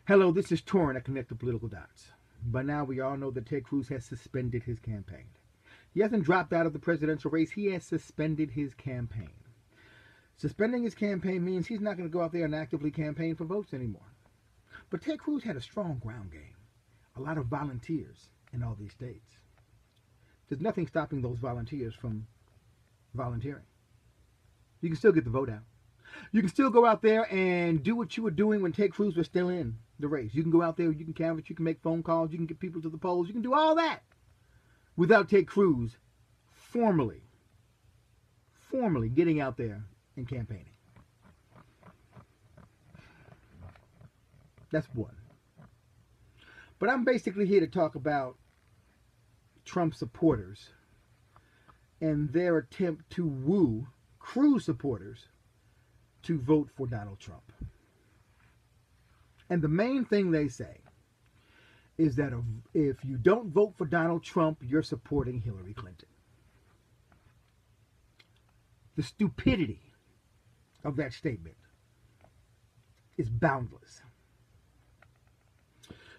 Hello, this is Torrin at Connect the Political Dots. By now, we all know that Ted Cruz has suspended his campaign. He hasn't dropped out of the presidential race. He has suspended his campaign. Suspending his campaign means he's not going to go out there and actively campaign for votes anymore. But Ted Cruz had a strong ground game. A lot of volunteers in all these states. There's nothing stopping those volunteers from volunteering. You can still get the vote out. You can still go out there and do what you were doing when Ted Cruz was still in the race. You can go out there, you can canvass, you can make phone calls, you can get people to the polls, you can do all that without Ted Cruz formally getting out there and campaigning. That's one. But I'm basically here to talk about Trump supporters and their attempt to woo Cruz supporters to vote for Donald Trump. And the main thing they say is that if you don't vote for Donald Trump, you're supporting Hillary Clinton. The stupidity of that statement is boundless.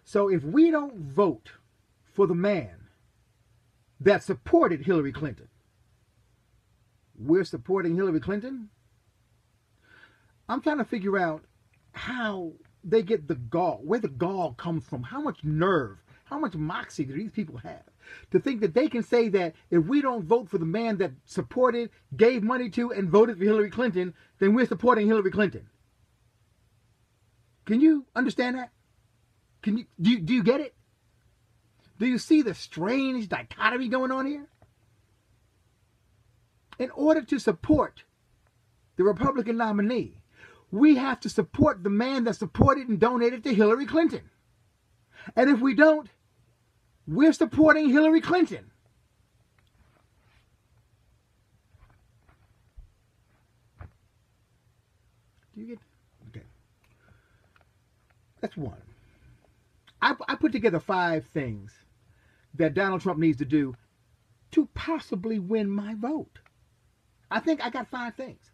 So if we don't vote for the man that supported Hillary Clinton, we're supporting Hillary Clinton? I'm trying to figure out how they get the gall, where the gall comes from, how much nerve, how much moxie do these people have to think that they can say that if we don't vote for the man that supported, gave money to, and voted for Hillary Clinton, then we're supporting Hillary Clinton. Can you understand that? Do you get it? Do you see the strange dichotomy going on here? In order to support the Republican nominee, we have to support the man that supported and donated to Hillary Clinton. And if we don't, we're supporting Hillary Clinton. Do you get that? Okay. That's one. I put together 5 things that Donald Trump needs to do to possibly win my vote. I think I got 5 things.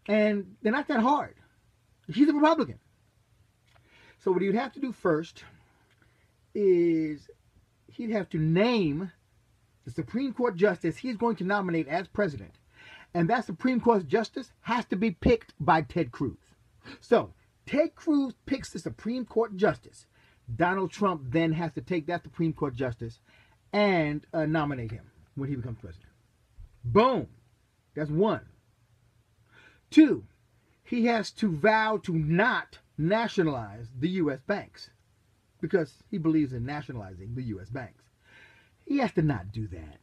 And they're not that hard. He's a Republican. So what he'd have to do first is he'd have to name the Supreme Court justice he's going to nominate as president. And that Supreme Court justice has to be picked by Ted Cruz. So Ted Cruz picks the Supreme Court justice. Donald Trump then has to take that Supreme Court justice and nominate him when he becomes president. Boom. That's 1. 2, he has to vow to not nationalize the U.S. banks because he believes in nationalizing the U.S. banks. He has to not do that.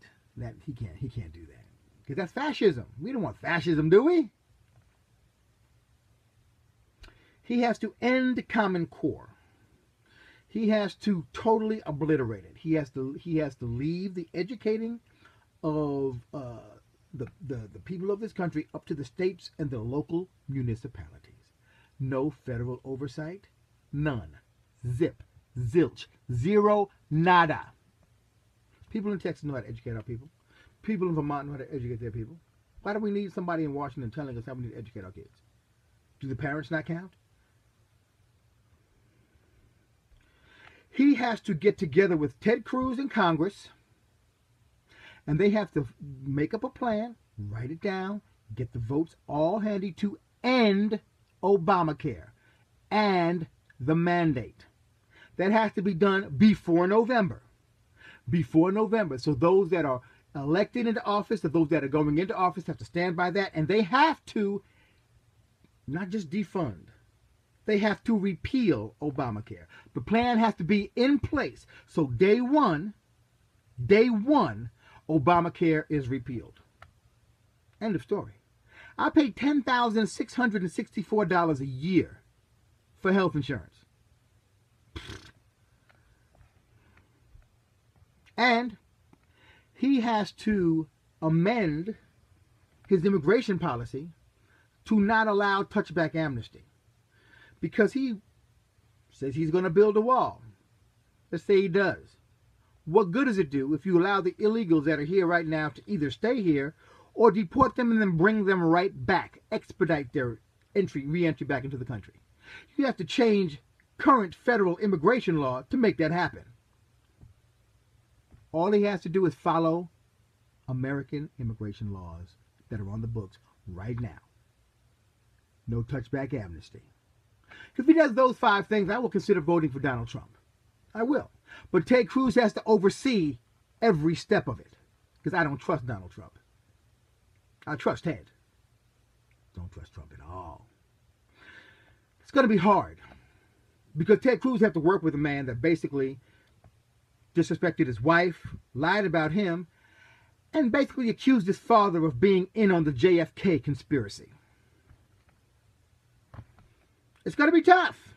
He can't do that because that's fascism. We don't want fascism, do we? He has to end Common Core. He has to totally obliterate it. He has to leave the educating of the people of this country up to the states and the local municipalities. No federal oversight. None. Zip. Zilch. Zero. Nada. People in Texas know how to educate our people. People in Vermont know how to educate their people. Why do we need somebody in Washington telling us how we need to educate our kids? Do the parents not count? He has to get together with Ted Cruz in Congress, and they have to make up a plan, write it down, get the votes all handy to end Obamacare and the mandate. That has to be done before November. Before November. So those that are elected into office, or those that are going into office, have to stand by that, and they have to not just defund. They have to repeal Obamacare. The plan has to be in place. So day one, Obamacare is repealed. End of story. I pay $10,664 a year for health insurance. And he has to amend his immigration policy to not allow touchback amnesty. Because he says he's going to build a wall. Let's say he does. What good does it do if you allow the illegals that are here right now to either stay here or deport them and then bring them right back, expedite their re-entry back into the country? You have to change current federal immigration law to make that happen. All he has to do is follow American immigration laws that are on the books right now. No touchback amnesty. If he does those 5 things, I will consider voting for Donald Trump. I will. But Ted Cruz has to oversee every step of it, because I don't trust Donald Trump. I trust Ted. Don't trust Trump at all. It's going to be hard, because Ted Cruz has to work with a man that basically disrespected his wife, lied about him, and basically accused his father of being in on the JFK conspiracy. It's going to be tough.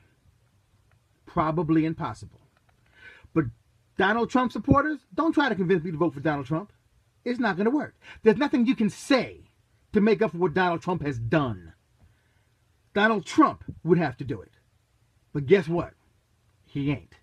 Probably impossible. But Donald Trump supporters, don't try to convince me to vote for Donald Trump. It's not going to work. There's nothing you can say to make up for what Donald Trump has done. Donald Trump would have to do it. But guess what? He ain't.